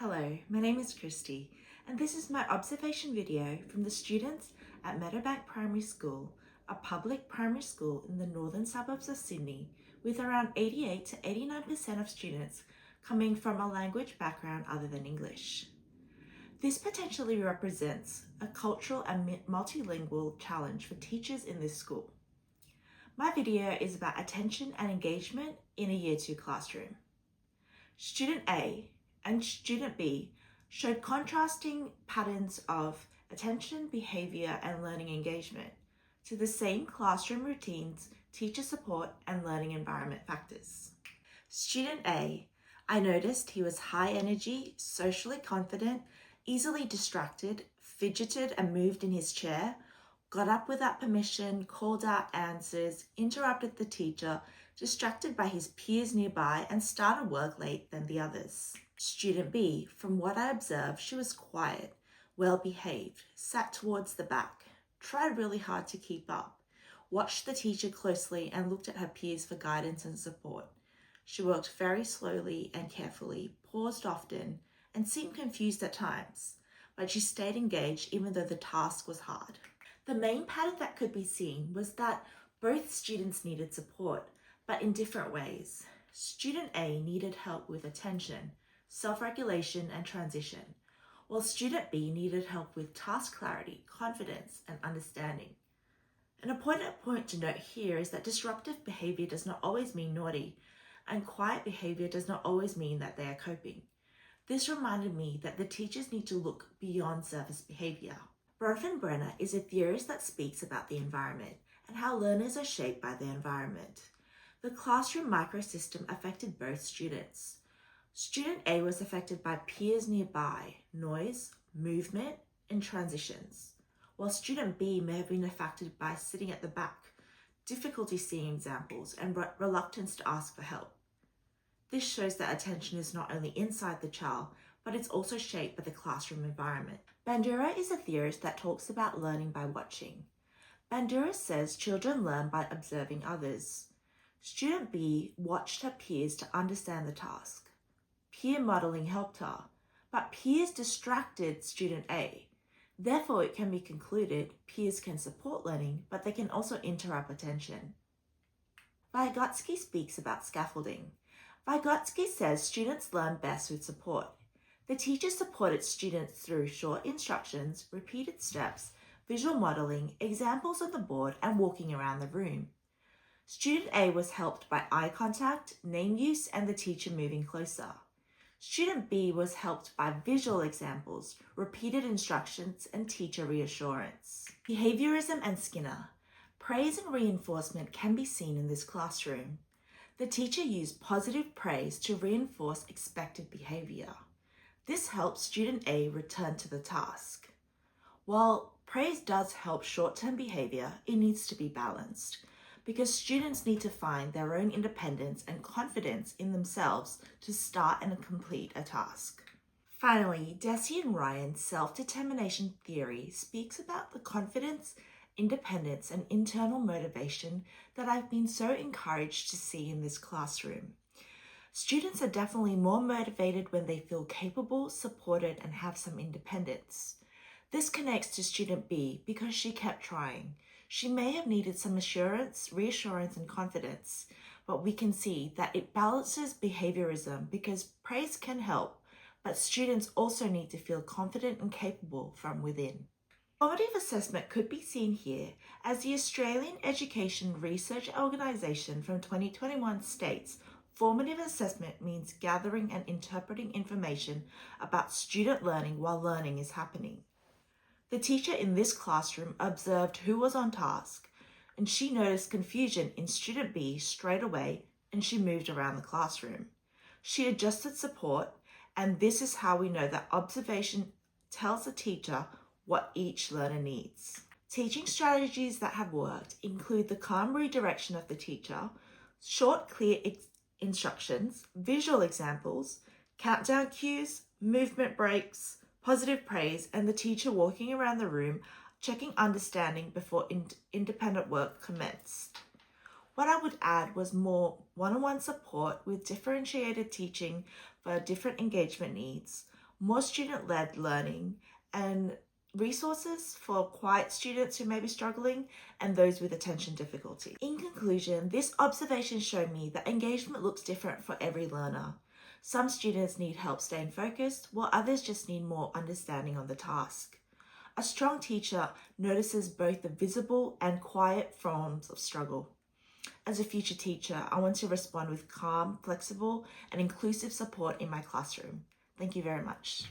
Hello, my name is Christy, and this is my observation video from the students at Meadowbank Primary School, a public primary school in the northern suburbs of Sydney, with around 88 to 89% of students coming from a language background other than English. This potentially represents a cultural and multilingual challenge for teachers in this school. My video is about attention and engagement in a Year 2 classroom. Student A and Student B showed contrasting patterns of attention, behaviour and learning engagement to the same classroom routines, teacher support and learning environment factors. Student A, I noticed he was high energy, socially confident, easily distracted, fidgeted and moved in his chair, got up without permission, called out answers, interrupted the teacher, distracted by his peers nearby and started work late than the others. Student B, from what I observed, she was quiet, well behaved, sat towards the back, tried really hard to keep up, watched the teacher closely and looked at her peers for guidance and support. She worked very slowly and carefully, paused often, and seemed confused at times, but she stayed engaged even though the task was hard. The main pattern that could be seen was that both students needed support, but in different ways. Student A needed help with attention, self-regulation and transition, while Student B needed help with task clarity, confidence and understanding. An important point to note here is that disruptive behaviour does not always mean naughty, and quiet behaviour does not always mean that they are coping. This reminded me that the teachers need to look beyond surface behaviour. Bronfenbrenner is a theorist that speaks about the environment and how learners are shaped by their environment. The classroom microsystem affected both students. Student A was affected by peers nearby, noise, movement, and transitions, while Student B may have been affected by sitting at the back, difficulty seeing examples, and reluctance to ask for help. This shows that attention is not only inside the child, but it's also shaped by the classroom environment. Bandura is a theorist that talks about learning by watching. Bandura says children learn by observing others. Student B watched her peers to understand the task. Peer modelling helped her, but peers distracted Student A. Therefore, it can be concluded peers can support learning, but they can also interrupt attention. Vygotsky speaks about scaffolding. Vygotsky says students learn best with support. The teacher supported students through short instructions, repeated steps, visual modelling, examples on the board, and walking around the room. Student A was helped by eye contact, name use, and the teacher moving closer. Student B was helped by visual examples, repeated instructions, and teacher reassurance. Behaviorism and Skinner. Praise and reinforcement can be seen in this classroom. The teacher used positive praise to reinforce expected behaviour. This helps Student A return to the task. While praise does help short-term behaviour, it needs to be balanced, because students need to find their own independence and confidence in themselves to start and complete a task. Finally, Deci and Ryan's self-determination theory speaks about the confidence, independence and internal motivation that I've been so encouraged to see in this classroom. Students are definitely more motivated when they feel capable, supported and have some independence. This connects to Student B because she kept trying. She may have needed some assurance, reassurance and confidence, but we can see that it balances behaviorism because praise can help, but students also need to feel confident and capable from within. Formative assessment could be seen here as the Australian Education Research Organisation from 2021 states formative assessment means gathering and interpreting information about student learning while learning is happening. The teacher in this classroom observed who was on task, and she noticed confusion in Student B straight away, and she moved around the classroom. She adjusted support, and this is how we know that observation tells the teacher what each learner needs. Teaching strategies that have worked include the calm redirection of the teacher, short, clear instructions, visual examples, countdown cues, movement breaks, positive praise, and the teacher walking around the room, checking understanding before independent work commenced. What I would add was more one-on-one support with differentiated teaching for different engagement needs, more student-led learning, and resources for quiet students who may be struggling and those with attention difficulty. In conclusion, this observation showed me that engagement looks different for every learner. Some students need help staying focused, while others just need more understanding on the task. A strong teacher notices both the visible and quiet forms of struggle. As a future teacher, I want to respond with calm, flexible, and inclusive support in my classroom. Thank you very much.